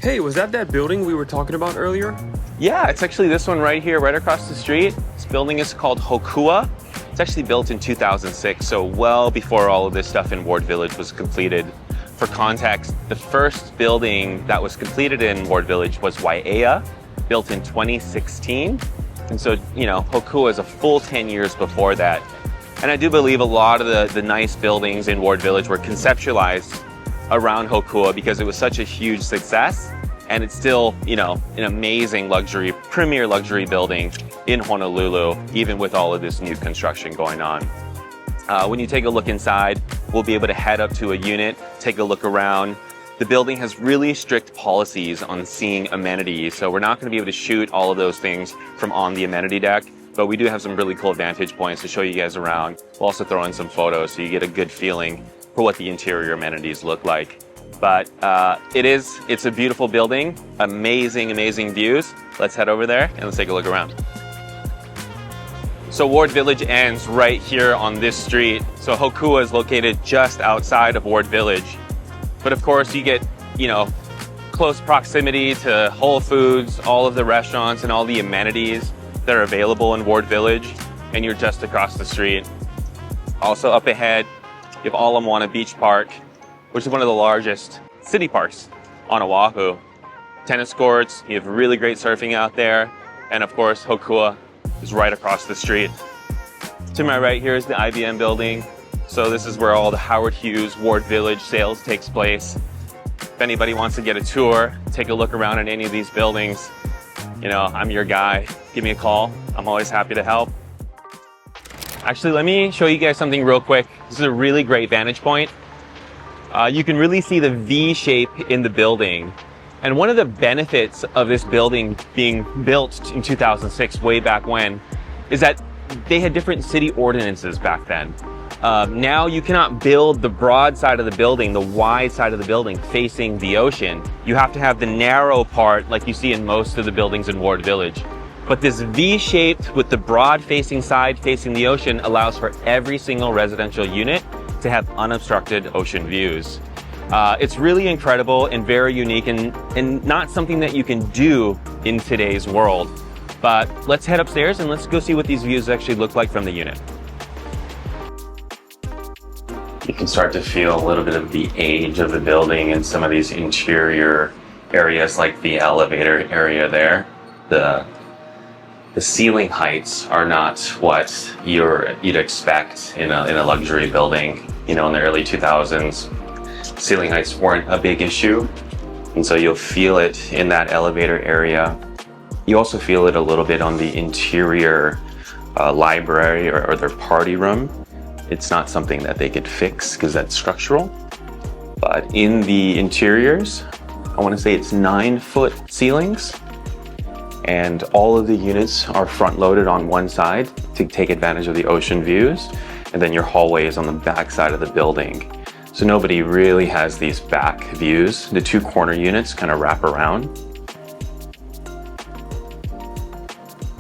Hey, was that building we were talking about earlier? Yeah, it's actually this one right here, right across the street. This building is called Hokua. It's actually built in 2006, so well before all of this stuff in Ward Village was completed. For context, the first building that was completed in Ward Village was Waiea, built in 2016. And so, you know, Hokua is a full 10 years before that. And I do believe a lot of the nice buildings in Ward Village were conceptualized around Hokua because it was such a huge success. And it's still, you know, an amazing luxury, premier luxury building in Honolulu, even with all of this new construction going on. When you take a look inside, we'll be able to head up to a unit, take a look around. The building has really strict policies on seeing amenities, so we're not going to be able to shoot all of those things from on the amenity deck, but we do have some really cool vantage points to show you guys around. We'll also throw in some photos so you get a good feeling for what the interior amenities look like. But it's a beautiful building, amazing views. Let's head over there and let's take a look around. So Ward Village ends right here on this street. So Hokua is located just outside of Ward Village. But of course you get, you know, close proximity to Whole Foods, all of the restaurants and all the amenities that are available in Ward Village, and you're just across the street. Also up ahead, you have Moana Beach Park, which is one of the largest city parks on Oahu. Tennis courts, you have really great surfing out there, and of course Hokua is right across the street. To my right here is the IBM building. So this is where all the Howard Hughes Ward Village sales takes place. If anybody wants to get a tour, take a look around at any of these buildings, you know, I'm your guy. Give me a call. I'm always happy to help. Actually, let me show you guys something real quick. This is a really great vantage point. You can really see the V shape in the building. And one of the benefits of this building being built in 2006, way back when, is that they had different city ordinances back then. Now you cannot build the broad side of the building, the wide side of the building facing the ocean. You have to have the narrow part like you see in most of the buildings in Ward Village. But this V-shaped with the broad facing side facing the ocean allows for every single residential unit to have unobstructed ocean views. It's really incredible and very unique and not something that you can do in today's world. But let's head upstairs and let's go see what these views actually look like from the unit. You can start to feel a little bit of the age of the building and some of these interior areas like the elevator area there. The ceiling heights are not what you'd expect in a luxury building. You know, in the early 2000s, ceiling heights weren't a big issue. And so you'll feel it in that elevator area. You also feel it a little bit on the interior library or their party room. It's not something that they could fix because that's structural. But in the interiors, I want to say it's 9-foot ceilings. And all of the units are front loaded on one side to take advantage of the ocean views. And then your hallway is on the back side of the building. So nobody really has these back views. The two corner units kind of wrap around.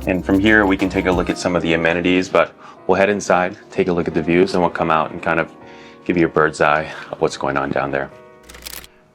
And from here, we can take a look at some of the amenities, but we'll head inside, take a look at the views, and we'll come out and kind of give you a bird's eye of what's going on down there.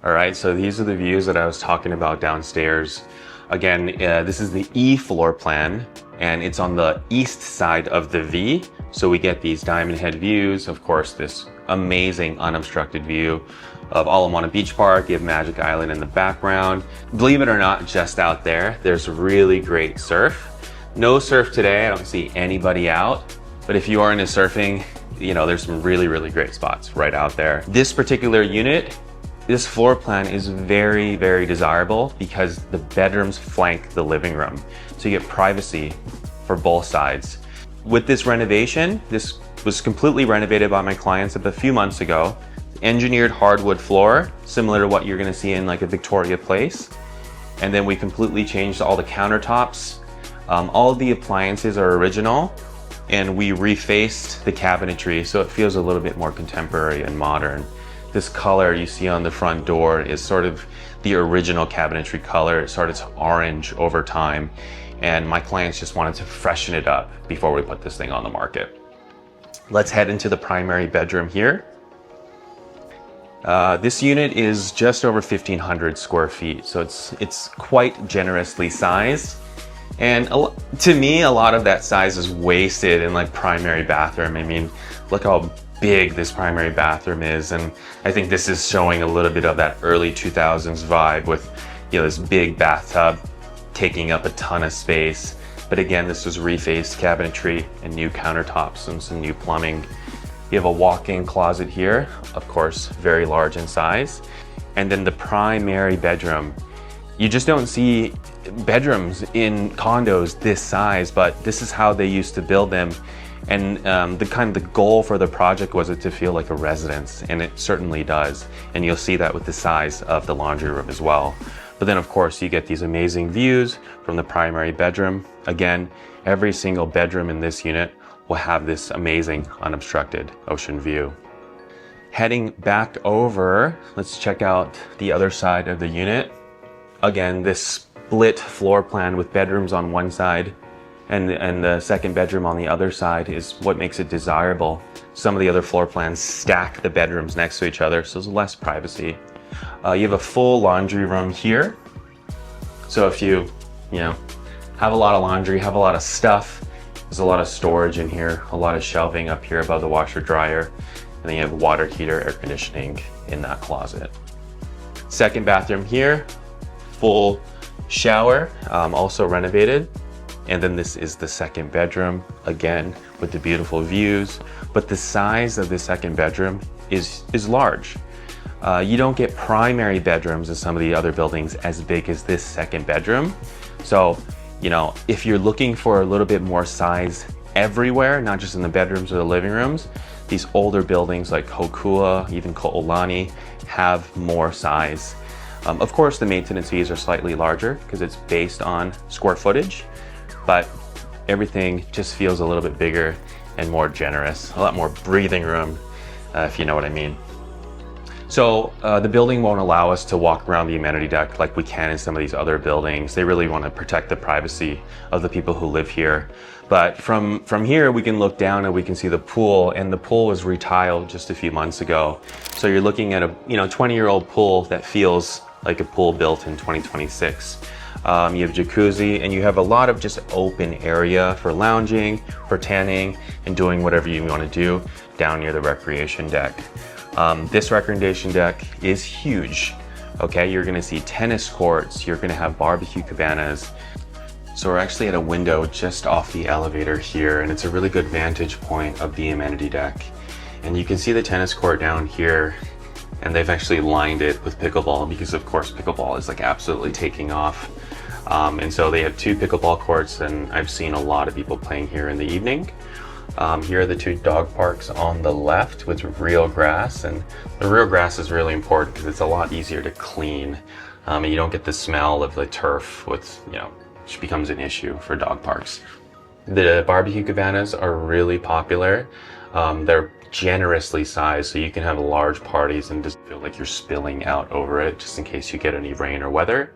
All right, so these are the views that I was talking about downstairs. Again, this is the E floor plan, and it's on the east side of the V. So we get these diamond head views, of course, this amazing unobstructed view of Moana Beach Park. You have Magic Island in the background. Believe it or not, just out there, there's really great surf. No surf today, I don't see anybody out. But if you are into surfing, you know, there's some really great spots right out there. This particular unit, this floor plan is very desirable because the bedrooms flank the living room. So you get privacy for both sides. With this renovation, this was completely renovated by my clients a few months ago. Engineered hardwood floor, similar to what you're gonna see in like a Victoria Place. And then we completely changed all the countertops. All of the appliances are original, and we refaced the cabinetry so it feels a little bit more contemporary and modern. This color you see on the front door is sort of the original cabinetry color. It started to orange over time, and my clients just wanted to freshen it up before we put this thing on the market. Let's head into the primary bedroom here. This unit is just over 1,500 square feet, so it's quite generously sized. And to me, a lot of that size is wasted in like primary bathroom. I mean, look how big this primary bathroom is, and I think this is showing a little bit of that early 2000s vibe with, you know, this big bathtub taking up a ton of space. But again, this was refaced cabinetry and new countertops and some new plumbing. You have a walk-in closet here, of course, very large in size. And then the primary bedroom. You just don't see bedrooms in condos this size, but this is how they used to build them. And the goal for the project was it to feel like a residence, and it certainly does. And you'll see that with the size of the laundry room as well. But then of course you get these amazing views from the primary bedroom. Again, every single bedroom in this unit will have this amazing unobstructed ocean view. Heading back over, let's check out the other side of the unit. Again, this split floor plan with bedrooms on one side and the second bedroom on the other side is what makes it desirable. Some of the other floor plans stack the bedrooms next to each other, so there's less privacy. You have a full laundry room here. So if you have a lot of laundry, have a lot of stuff, there's a lot of storage in here, a lot of shelving up here above the washer dryer, and then you have water heater, air conditioning in that closet. Second bathroom here, full shower, also renovated. And then this is the second bedroom, again, with the beautiful views. But the size of the second bedroom is large. You don't get primary bedrooms in some of the other buildings as big as this second bedroom. So, if you're looking for a little bit more size everywhere, not just in the bedrooms or the living rooms, these older buildings like Hokua, even Ko'olani, have more size. Of course, the maintenance fees are slightly larger because it's based on square footage, but everything just feels a little bit bigger and more generous, a lot more breathing room, if you know what I mean. So the building won't allow us to walk around the amenity deck like we can in some of these other buildings. They really want to protect the privacy of the people who live here. But from here, we can look down and we can see the pool, and the pool was retiled just a few months ago. So you're looking at a 20-year-old pool that feels like a pool built in 2026. You have jacuzzi, and you have a lot of just open area for lounging, for tanning, and doing whatever you want to do down near the recreation deck. This recreation deck is huge. Okay, you're gonna see tennis courts, you're gonna have barbecue cabanas. So we're actually at a window just off the elevator here, and it's a really good vantage point of the amenity deck. And you can see the tennis court down here, and they've actually lined it with pickleball because of course pickleball is like absolutely taking off. And so they have 2 pickleball courts, and I've seen a lot of people playing here in the evening. Here are the 2 dog parks on the left with real grass, and the real grass is really important because it's a lot easier to clean. And you don't get the smell of the turf, which becomes an issue for dog parks. The barbecue cabanas are really popular. They're generously sized, so you can have large parties and just feel like you're spilling out over it just in case you get any rain or weather.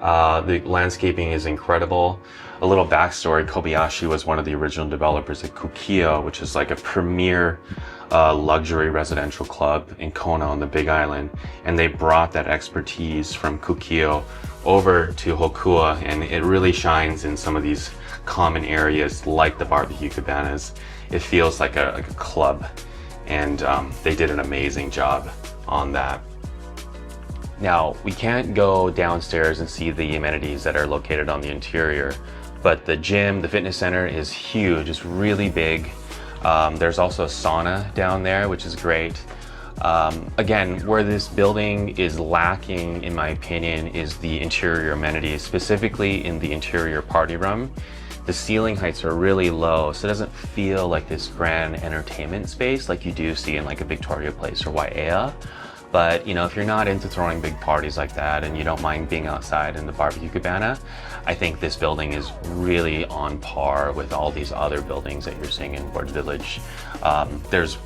The landscaping is incredible. A little backstory, Kobayashi was one of the original developers at Kukio, which is like a premier luxury residential club in Kona on the Big Island. And they brought that expertise from Kukio over to Hokua, and it really shines in some of these common areas like the barbecue cabanas. It feels like a club, and they did an amazing job on that. Now, we can't go downstairs and see the amenities that are located on the interior, but the gym, the fitness center is huge. It's really big. There's also a sauna down there, which is great. Again, where this building is lacking, in my opinion, is the interior amenities, specifically in the interior party room. The ceiling heights are really low, so it doesn't feel like this grand entertainment space like you do see in like a Victoria Place or Waiea. But if you're not into throwing big parties like that and you don't mind being outside in the barbecue cabana, I think this building is really on par with all these other buildings that you're seeing in Ward Village.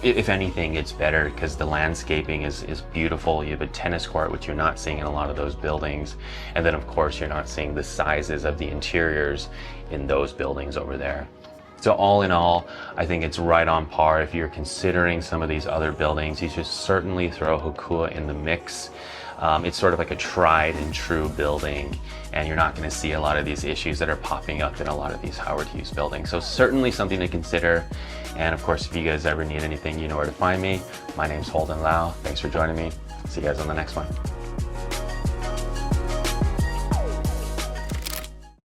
If anything, it's better because the landscaping is beautiful. You have a tennis court, which you're not seeing in a lot of those buildings. And then of course, you're not seeing the sizes of the interiors in those buildings over there. So all in all, I think it's right on par. If you're considering some of these other buildings, you should certainly throw Hokua in the mix. It's sort of like a tried and true building, and you're not going to see a lot of these issues that are popping up in a lot of these Howard Hughes buildings. So certainly something to consider. And of course, if you guys ever need anything, you know where to find me. My name's Holden Lau. Thanks for joining me. See you guys on the next one.